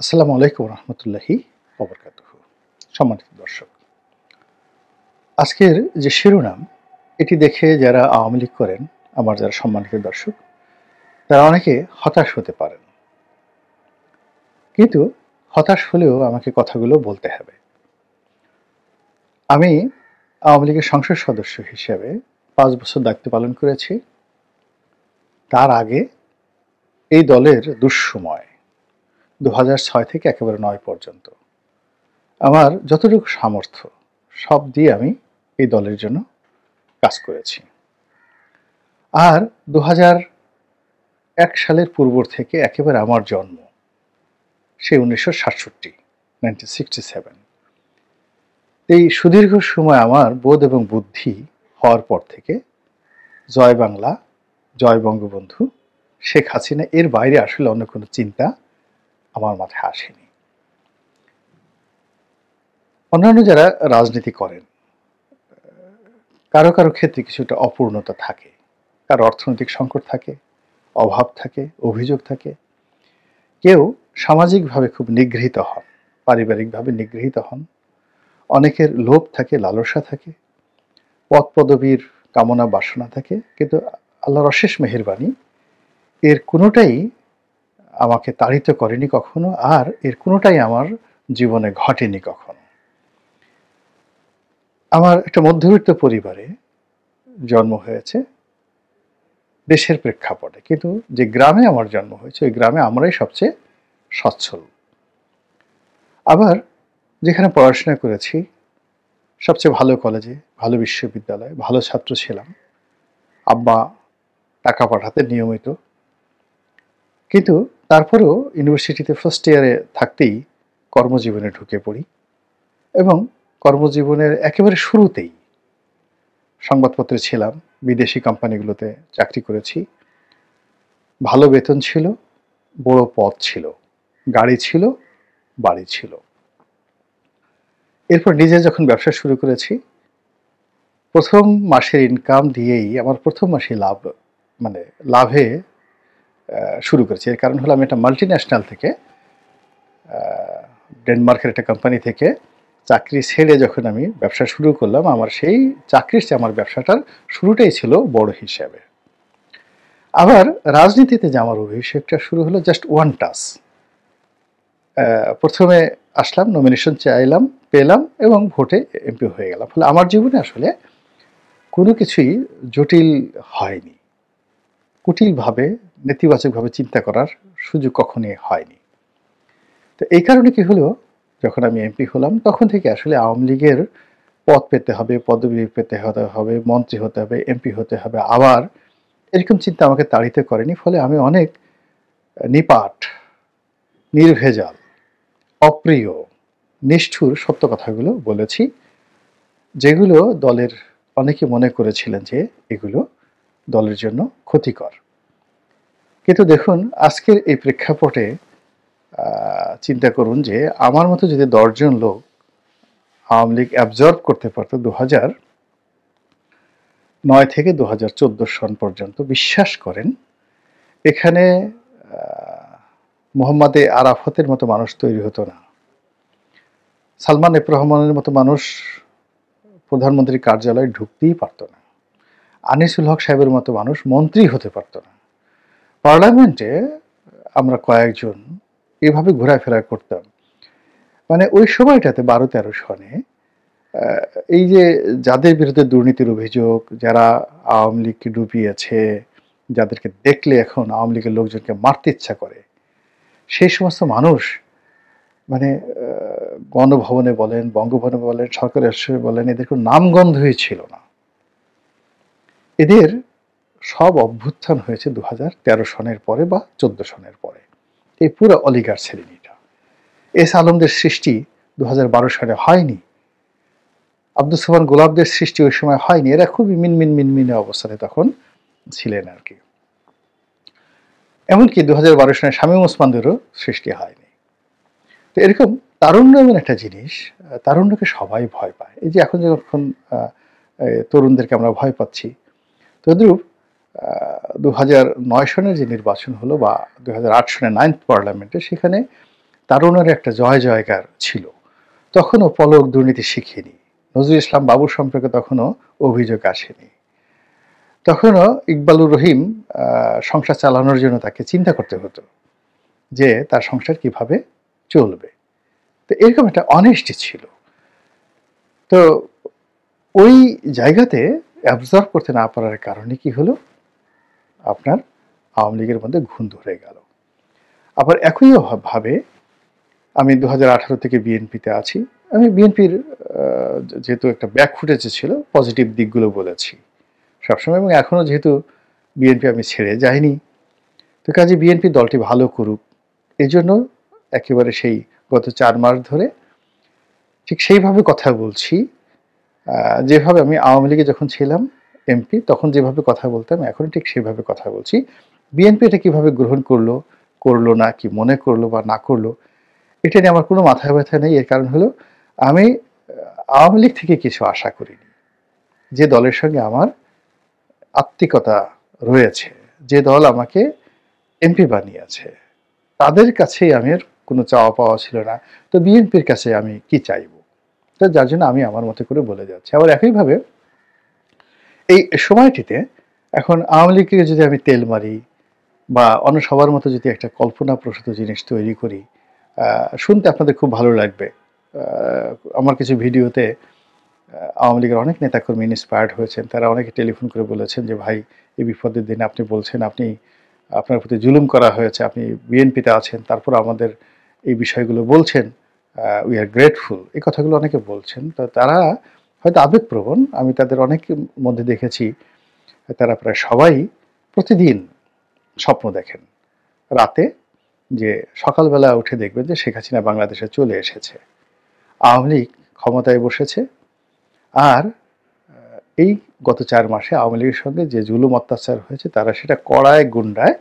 আসসালামু আলাইকুম রহমতুল্লাহি ওবরকাতুহু। সম্মানিত দর্শক, আজকের যে শিরোনাম এটি দেখে যারা আওয়ামী লীগ করেন, আমার যারা সম্মানিত দর্শক, তারা অনেকে হতাশ হতে পারেন। কিন্তু হতাশ হলেও আমাকে কথাগুলো বলতে হবে। আমি আওয়ামী লীগের সংসদ সদস্য হিসেবে ৫ বছর দায়িত্ব পালন করেছি। তার আগে এই দলের দুঃসময় ২০০৬ থেকে একেবারে ৯ পর্যন্ত আমার যতটুকু সামর্থ্য সব দিয়ে আমি এই দলের জন্য কাজ করেছি। আর ২০০১ সালের পূর্ব থেকে একেবারে আমার জন্ম সেই ১৯৬৭, 1967। এই সুদীর্ঘ সময় আমার বোধ এবং বুদ্ধি হওয়ার পর থেকে জয় বাংলা, জয় বঙ্গবন্ধু, শেখ হাসিনা এর বাইরে আসলে অন্য কোনো চিন্তা আমার মাথায় আসেনি। অন্যান্য যারা রাজনীতি করেন, কারো কারো ক্ষেত্রে কিছুটা অপূর্ণতা থাকে, কারো অর্থনৈতিক সংকট থাকে, অভাব থাকে, অভিযোগ থাকে, কেউ সামাজিকভাবে খুব নিগৃহীত হন, পারিবারিকভাবে নিগৃহীত হন, অনেকের লোভ থাকে, লালসা থাকে, পদ পদবীর কামনা বাসনা থাকে। কিন্তু আল্লাহর অশেষ মেহেরবানি, এর কোনোটাই আমাকে তাড়িত করেনি কখনো, আর এর কোনোটাই আমার জীবনে ঘটেনি কখনো। আমার একটা মধ্যবিত্ত পরিবারে জন্ম হয়েছে দেশের প্রেক্ষাপটে, কিন্তু যে গ্রামে আমার জন্ম হয়েছে ওই গ্রামে আমরাই সবচেয়ে সচ্ছল। আবার যেখানে পড়াশোনা করেছি সবচেয়ে ভালো কলেজে, ভালো বিশ্ববিদ্যালয়ে, ভালো ছাত্র ছিলাম। আব্বা টাকা পাঠাতেন নিয়মিত। কিন্তু তারপরেও ইউনিভার্সিটিতে ফার্স্ট ইয়ারে থাকতেই কর্মজীবনে ঢুকে পড়ি এবং কর্মজীবনের একেবারে শুরুতেই সংবাদপত্রে ছিলাম, বিদেশি কোম্পানিগুলোতে চাকরি করেছি। ভালো বেতন ছিল, বড় পদ ছিল, গাড়ি ছিল, বাড়ি ছিল। এরপর নিজে যখন ব্যবসা শুরু করেছি, প্রথম মাসের ইনকাম দিয়েই আমার প্রথম মাসে লাভে শুরু করেছি। এর কারণ হলো আমি একটা মাল্টিন্যাশনাল থেকে, ডেনমার্কের একটা কোম্পানি থেকে চাকরি ছেড়ে যখন আমি ব্যবসা শুরু করলাম, আমার সেই চাকরির চেয়ে আমার ব্যবসাটার শুরুটাই ছিল বড় হিসাবে। আবার রাজনীতিতে যে আমার অভিষেকটা শুরু হলো জাস্ট ওয়ান টাচ। প্রথমে আসলাম, নমিনেশন চাইলাম, পেলাম এবং ভোটে এমপি হয়ে গেলাম। ফলে আমার জীবনে আসলে কোনো কিছুই জটিল হয়নি, কুটিলভাবে, নেতিবাচকভাবে চিন্তা করার সুযোগ কখনোই হয়নি। তো এই কারণে কি হলো, যখন আমি এমপি হলাম তখন থেকে আসলে আওয়ামী লীগের পদ পেতে হবে, পদবি পেতে হবে, মন্ত্রী হতে হবে, এমপি হতে হবে, আবার এরকম চিন্তা আমাকে তাড়িত করেনি। ফলে আমি অনেক নিপাট, নির্ভেজাল, অপ্রিয়, নিষ্ঠুর সত্য কথাগুলো বলেছি, যেগুলো দলের অনেকে মনে করেছিলেন যে এগুলো দলের জন্য ক্ষতিকর। কিন্তু দেখুন, আজকের এই প্রেক্ষাপটে চিন্তা করুন যে আমার মতো যদি ১০ জন লোক আওয়ামী লীগ অ্যাবজর্ব করতে পারত ২০০৯ থেকে ২০১৪ সন পর্যন্ত, বিশ্বাস করেন এখানে মোহাম্মদে আরাফাতের মতো মানুষ তৈরি হতো না, সালমান এফ রহমানের মতো মানুষ প্রধানমন্ত্রীর কার্যালয়ে ঢুকতেই পারত না, আনিসুল হক সাহেবের মতো মানুষ মন্ত্রী হতে পারত না। পার্লামেন্টে আমরা কয়েকজন এভাবে ঘোরাফেরা করতাম। মানে ওই সময়টাতে ১২-১৩ সনে এই যে যাদের বিরুদ্ধে দুর্নীতির অভিযোগ, যারা আওয়ামী লীগকে ডুবিয়েছে, যাদেরকে দেখলে এখন আওয়ামী লীগের লোকজনকে মারতে ইচ্ছা করে, সেই সমস্ত মানুষ মানে গণভবনে বলেন, বঙ্গভবনে বলেন, সরকারি আশ্রয়ে বলেন, এদের কোনো নামগন্ধই ছিল না। এদের সব অভ্যুত্থান হয়েছে ২০১৩ সনের পরে বা ১৪ সনের পরে। এই পুরো অলিগার শ্রেণীটা, এস আলমদের সৃষ্টি ২০১২ সালে হয়নি, আব্দুল সোবহান গোলাপদের সৃষ্টি ওই সময় হয়নি। এরা খুবই মিনমিনে অবস্থানে তখন ছিলেন আর কি। এমনকি ২০১২ সালে শামীম ওসমানদেরও সৃষ্টি হয়নি। তো এরকম তারুণ্য এমন একটা জিনিস, তারুণ্যকে সবাই ভয় পায়। এই যে এখন যখন তরুণদেরকে আমরা ভয় পাচ্ছি, তদ্রূপ ২০০৯ সনের যে নির্বাচন হলো বা ২০০৮ সনের 9th পার্লামেন্টে, সেখানে তারুণের একটা জয় জয়কার ছিল। তখনও পলক দুর্নীতি শিখিনি। নজরুল ইসলাম বাবুর সম্পর্কে তখনও অভিযোগ আসেনি। তখনও ইকবালুর রহিম সংসার চালানোর জন্য তাকে চিন্তা করতে হতো যে তার সংসার কিভাবে চলবে। তো এরকম একটা অনেস্টি ছিল। তো ওই জায়গাতে অ্যাবজর্ব করতে না পারার কারণে কি হলো, আপনার আওয়ামী লীগের মধ্যে ঘুণ ধরে গেল। আবার একই ভাবে আমি 2018 থেকে বিএনপিতে আছি। আমি বিএনপির যেহেতু একটা ব্যাক ফুটেজ ছিল, পজিটিভ দিকগুলো বলেছি সবসময়, এবং এখনও যেহেতু বিএনপি আমি ছেড়ে যাইনি, তো কাজে বিএনপি দলটি ভালো করুক এজন্য একেবারে সেই গত 4 মাস ধরে ঠিক সেইভাবে কথা বলছি, যেভাবে আমি আওয়ামী লীগে যখন ছিলাম এমপি তখন যেভাবে কথা বলতাম এখন ঠিক সেভাবে কথা বলছি। বিএনপি এটা কিভাবে গ্রহণ করলো, করলো না, কি মনে করলো বা না করলো, এটা নিয়ে আমার কোনো মাথা ব্যথা নেই। এর কারণ হলো আমি আওয়ামী লীগ থেকে কিছু আশা করিনি। যে দলের সঙ্গে আমার আত্মিকতা রয়েছে, যে দল আমাকে এমপি বানিয়েছে, তাদের কাছেই আমি আর কোনো চাওয়া পাওয়া ছিল না। তো বিএনপির কাছে আমি কি চাইব? তো যার জন্য আমি আমার মতো করে বলে যাচ্ছি। আবার একইভাবে এই সময়টিতে এখন আওয়ামী লীগকে যদি আমি তেল মারি বা অন্য সবার মতো যদি একটা কল্পনাপ্রসূত জিনিস তৈরি করি, শুনতে আপনাদের খুব ভালো লাগবে। আমার কিছু ভিডিওতে আওয়ামী লীগের অনেক নেতাকর্মী ইন্সপায়ার্ড হয়েছেন। তারা অনেকে টেলিফোন করে বলেছেন যে, ভাই এই বিপদের দিনে আপনি বলছেন আপনার প্রতি জুলুম করা হয়েছে, আপনি বিএনপিতে আছেন, তারপর আমাদের এই বিষয়গুলো বলছেন, উই আর গ্রেটফুল। এই কথাগুলো অনেকে বলছেন। তো তারা হয়তো আবেগপ্রবণ। আমি তাদের অনেকের মধ্যে দেখেছি তারা প্রায় সবাই প্রতিদিন স্বপ্ন দেখেন রাতে, যে সকালবেলা উঠে দেখবেন যে শেখ হাসিনা বাংলাদেশে চলে এসেছে, আওয়ামী লীগ ক্ষমতায় বসেছে, আর এই গত 4 মাসে আওয়ামী লীগের সঙ্গে যে জুলুম অত্যাচার হয়েছে তারা সেটা কড়ায় গুন্ডায়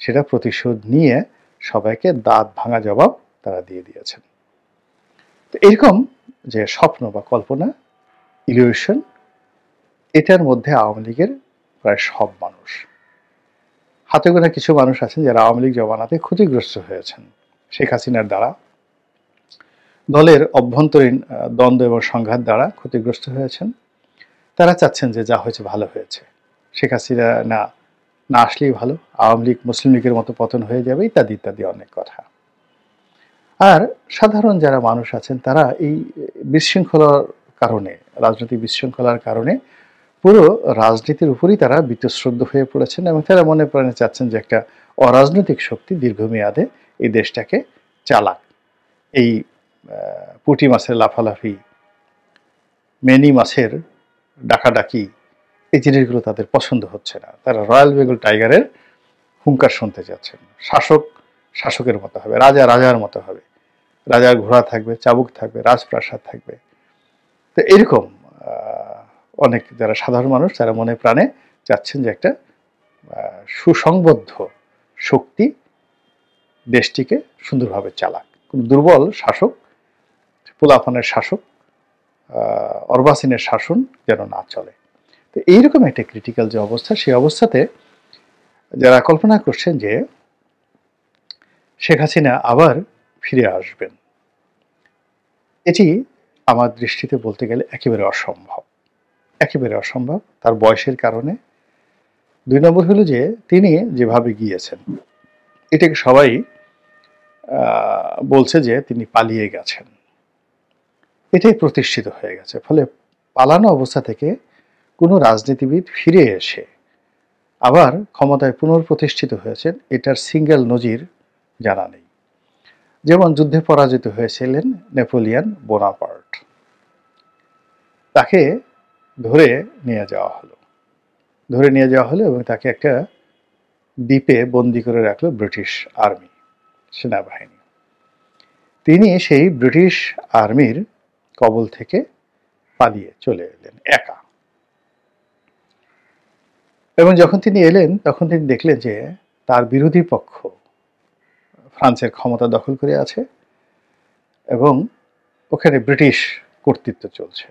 সেটা প্রতিশোধ নিয়ে সবাইকে দাঁত ভাঙা জবাব তারা দিয়ে দিয়েছেন। তো এরকম যে স্বপ্ন বা কল্পনা, ইলিউশন, এটার মধ্যে আওয়ামী লীগের প্রায় সব মানুষ, হাতে গোনা কিছু মানুষ আছেন যারা আওয়ামী লীগ জমানাতে ক্ষতিগ্রস্ত হয়েছেন শেখ হাসিনার দ্বারা, দলের অভ্যন্তরীণ দ্বন্দ্ব এবং সংঘাত দ্বারা ক্ষতিগ্রস্ত হয়েছেন। তারা চাচ্ছেন যে যা হয়েছে ভালো হয়েছে, শেখ হাসিনা না না আসলেই ভালো, আওয়ামী লীগ মুসলিম লীগের মতো পতন হয়ে যাবে, ইত্যাদি ইত্যাদি অনেক কথা। আর সাধারণ যারা মানুষ আছেন তারা এই বিশৃঙ্খলার কারণে, রাজনৈতিক বিশৃঙ্খলার কারণে পুরো রাজনীতির উপরই তারা বীতশ্রদ্ধ হয়ে পড়েছেন এবং তারা মনে প্রাণে চাচ্ছেন যে একটা অরাজনৈতিক শক্তি দীর্ঘমেয়াদে এই দেশটাকে চালাক। এই পুঁটি মাছের লাফালাফি, মেনি মাছের ডাকাডাকি, এই জিনিসগুলো তাদের পছন্দ হচ্ছে না। তারা রয়্যাল বেঙ্গল টাইগারের হুঙ্কার শুনতে চাচ্ছেন। শাসক শাসকের মতো হবে, রাজা রাজার মতো হবে, রাজার ঘোড়া থাকবে, চাবুক থাকবে, রাজপ্রাসাদ থাকবে। তো এরকম অনেক যারা সাধারণ মানুষ তারা মনে প্রাণে চাচ্ছেন যে একটা সুসংবদ্ধ শক্তি দেশটিকে সুন্দরভাবে চালাক, কোন দুর্বল শাসক, পোলাপানের শাসক, অর্বাচীনের শাসন যেন না চলে। তো এইরকম একটা ক্রিটিক্যাল যে অবস্থা, সেই অবস্থাতে যারা কল্পনা করছেন যে শেখ হাসিনা আবার ফিরে আসবেন, এটি আমার দৃষ্টিতে বলতে গেলে একেবারে অসম্ভব, একেবারে অসম্ভব। তার বয়সের কারণে। 2 নম্বর হলো যে তিনি যেভাবে গিয়েছেন এটাকে সবাই বলছে যে তিনি পালিয়ে গেছেন, এটাই প্রতিষ্ঠিত হয়ে গেছে। ফলে পালানো অবস্থা থেকে কোনো রাজনীতিবিদ ফিরে এসে আবার ক্ষমতায় পুনঃপ্রতিষ্ঠিত হয়েছেন এটার সিঙ্গেল নজির জানা নেই। যেমন যুদ্ধে পরাজিত হয়েছিলেন নেপোলিয়ান বোনাপার্ট, তাকে ধরে নিয়ে যাওয়া হলো এবং তাকে একটা দ্বীপে বন্দি করে রাখলো ব্রিটিশ আর্মি, সেনাবাহিনী। তিনি সেই ব্রিটিশ আর্মির কবল থেকে পালিয়ে চলে এলেন একা, এবং যখন তিনি এলেন তখন তিনি দেখলেন যে তার বিরোধী পক্ষ ফ্রান্সের ক্ষমতা দখল করে আছে এবং ওখানে ব্রিটিশ কর্তৃত্ব চলছে।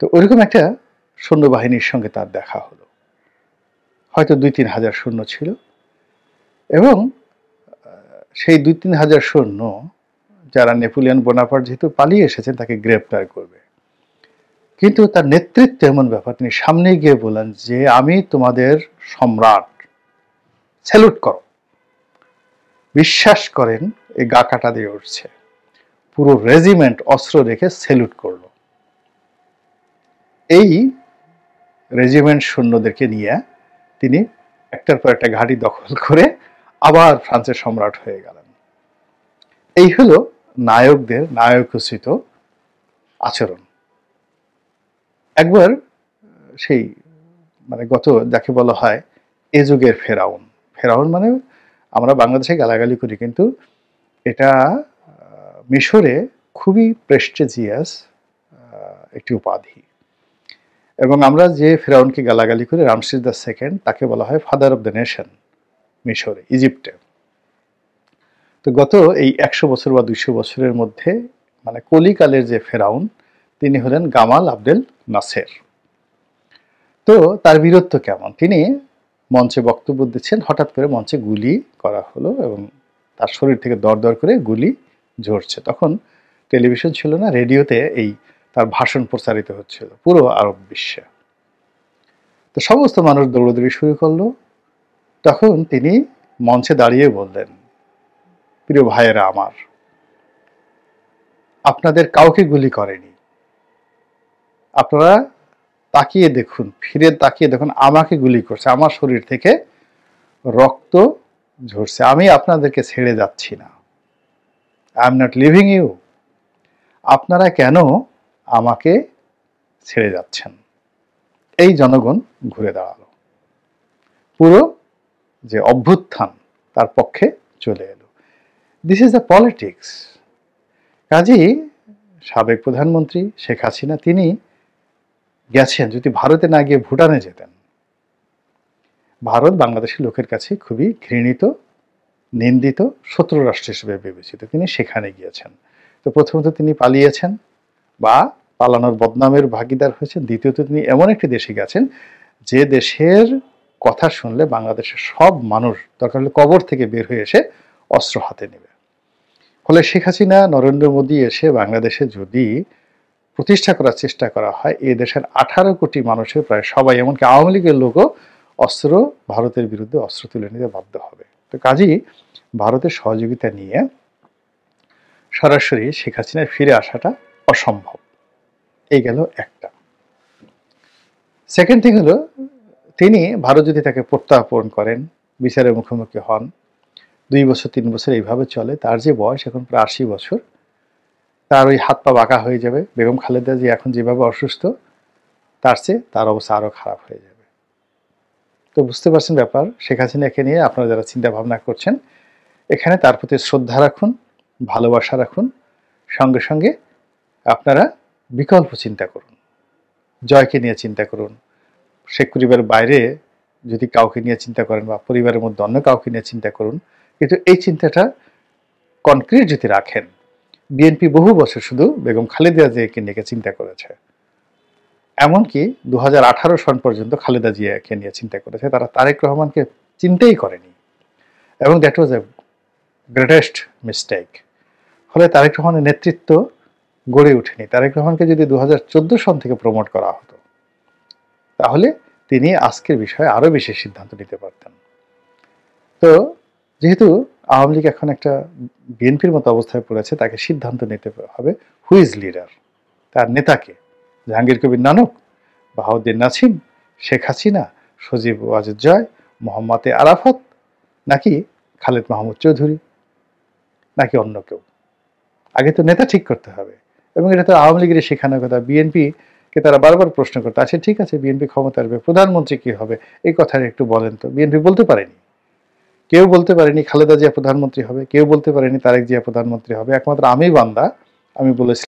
তো ওইরকম একটা সৈন্যবাহিনীর সঙ্গে তার দেখা হলো, হয়তো 2-3 হাজার সৈন্য ছিল, এবং সেই 2-3 হাজার সৈন্য যারা নেপোলিয়ন বোনাপার্ট যেহেতু পালিয়ে এসেছেন তাকে গ্রেপ্তার করবে, কিন্তু তার নেতৃত্বে এমন ব্যাপার, তিনি সামনে গিয়ে বলেন যে আমি তোমাদের সম্রাট, স্যালুট করো। বিশ্বাস করেন এই গা কাটা দিয়ে উঠছে, পুরো রেজিমেন্ট অস্ত্র রেখে স্যালুট করলো। এই রেজিমেন্ট সৈন্যদেরকে নিয়ে তিনি একটার পর একটা ঘাঁটি দখল করে আবার ফ্রান্সের সম্রাট হয়ে গেলেন। এই হলো নায়কদের নায়কোচিত আচরণ। একবার সেই গত যাকে বলা হয় এ যুগের ফেরাউন, ফেরাউন মানে আমরা বাংলাদেশে গালাগালি করি, কিন্তু এটা মিশরে খুবই প্রেস্টিজিয়াস একটি উপাধি। এবং আমরা যে ফেরাউনকে গালাগালি করি, রামসেস দ্য সেকেন্ড, তাকে বলা হয় ফাদার অফ দ্য নেশন মিশরে, ইজিপ্টে। তো গত এই 100 বছর বা 200 বছরের মধ্যে কলিকালের যে ফেরাউন, তিনি হলেন গামাল আবদেল নাসের। তো তার বীরত্ব কেমন, তিনি মঞ্চে বক্তব্য দিচ্ছেন, হঠাৎ করে মঞ্চে গুলি করা হলো এবং তার শরীর থেকে দর দর করে গুলি ঝরছে। তখন টেলিভিশন ছিল না, রেডিওতে এই তার ভাষণ প্রচারিত হচ্ছিল পুরো আরব বিশ্বে। তো সমস্ত মানুষ দৌড়দৌড়ি শুরু করলো। তখন তিনি মঞ্চে দাঁড়িয়ে বললেন, প্রিয় ভাইয়েরা আমার, আপনাদের কাউকে গুলি করেনি, আপনারা তাকিয়ে দেখুন, ফিরে তাকিয়ে দেখুন, আমাকে গুলি করছে, আমার শরীর থেকে রক্ত ঝরছে, আমি আপনাদেরকে ছেড়ে যাচ্ছি না, I am not leaving you, আপনারা কেন আমাকে ছেড়ে যাচ্ছেন? এই জনগণ ঘুরে দাঁড়ালো, পুরো যে অভ্যুত্থান তার পক্ষে চলে এলো। This is the politics. কাজেই সাবেক প্রধানমন্ত্রী শেখ হাসিনা তিনি গেছেন, যদি ভারতে না গিয়ে ভুটানে যেতেন। ভারত বাংলাদেশের লোকের কাছে খুবই ঘৃণিত, নিন্দিত, শত্রু রাষ্ট্র হিসেবে বিবেচিত, তিনি সেখানে গিয়েছেন। তো প্রথমত তিনি পালিয়েছেন বা পালানোর বদনামের ভাগিদার হয়েছেন, দ্বিতীয়ত তিনি এমন একটি দেশে গেছেন যে দেশের কথা শুনলে বাংলাদেশের সব মানুষ দরকার হলে কবর থেকে বের হয়ে এসে অস্ত্র হাতে নেবে। ফলে শেখ হাসিনা, নরেন্দ্র মোদী এসে বাংলাদেশে যদি প্রতিষ্ঠা করার চেষ্টা করা হয়, এই দেশের 18 কোটি মানুষের প্রায় সবাই, এমনকি আওয়ামী লীগের লোকও অস্ত্র, ভারতের বিরুদ্ধে অস্ত্র তুলে নিতে বাধ্য হবে। তো কাজেই ভারতের সহযোগিতা নিয়ে সরাসরি শেখ হাসিনার ফিরে আসাটা অসম্ভব। এই গেল একটা। সেকেন্ড থিং হলো, তিনি ভারত যদি তাকে প্রত্যার্পণ করেন, বিচারের মুখোমুখি হন, 2 বছর 3 বছর এইভাবে চলে, তার যে বয়স এখন প্রায় 80 বছর, তার ওই হাত পা বাঁকা হয়ে যাবে। বেগম খালেদা জি এখন যেভাবে অসুস্থ, তার চেয়ে তার অবস্থা আরও খারাপ হয়ে যাবে। তো বুঝতে পারছেন ব্যাপার। শেখ হাসিনাকে নিয়ে আপনারা যারা চিন্তা ভাবনা করছেন, এখানে তার প্রতি শ্রদ্ধা রাখুন, ভালোবাসা রাখুন, সঙ্গে সঙ্গে আপনারা বিকল্প চিন্তা করুন, জয়কে নিয়ে চিন্তা করুন। শেখ পরিবারের বাইরে যদি কাউকে নিয়ে চিন্তা করেন বা পরিবারের মধ্যে অন্য কাউকে নিয়ে চিন্তা করুন, কিন্তু এই চিন্তাটা কনক্রিট যদি রাখেন, বিএনপি বহু বছর শুধু বেগম খালেদা জিয়াকে নিয়ে চিন্তা করেছে, এমনকি 2018 সন পর্যন্ত খালেদা জিয়াকে নিয়ে চিন্তা করেছে, তারা তারেক রহমানকে চিন্তাই করেনি, এবং that was A greatest mistake. ফলে তারেক রহমানের নেতৃত্ব গড়ে ওঠেনি। তারেক রহমানকে যদি 2014 সন থেকে প্রমোট করা হতো, তাহলে তিনি আজকের বিষয়ে আরো বেশি সিদ্ধান্ত নিতে পারতেন। তো যেহেতু আওয়ামী লীগ এখন একটা বিএনপির মতো অবস্থায় পড়েছে, তাকে সিদ্ধান্ত নিতে হবে হু ইজ লিডার, তার নেতাকে, জাহাঙ্গীর কবির নানক, বাহাউদ্দিন নাছিম, শেখ হাসিনা, সজীব ওয়াজেদ জয়, মোহাম্মদ আরাফাত, নাকি খালেদ মাহমুদ চৌধুরী, নাকি অন্য কেউ? আগে তো নেতা ঠিক করতে হবে। এবং এটা তো আওয়ামী লীগের শেখানোর কথা। বিএনপিকে তারা বারবার প্রশ্ন করতে, আচ্ছা ঠিক আছে বিএনপি ক্ষমতা আসবে, প্রধানমন্ত্রী কি হবে, এই কথাটা একটু বলেন তো। বিএনপি বলতে পারেনি, কেউ বলতে পারেনি খালেদা জিয়া প্রধানমন্ত্রী হবে, কেউ বলতে পারেনি তারেক জিয়া প্রধানমন্ত্রী হবে। একমাত্র আমি বান্দা, আমি বলেছি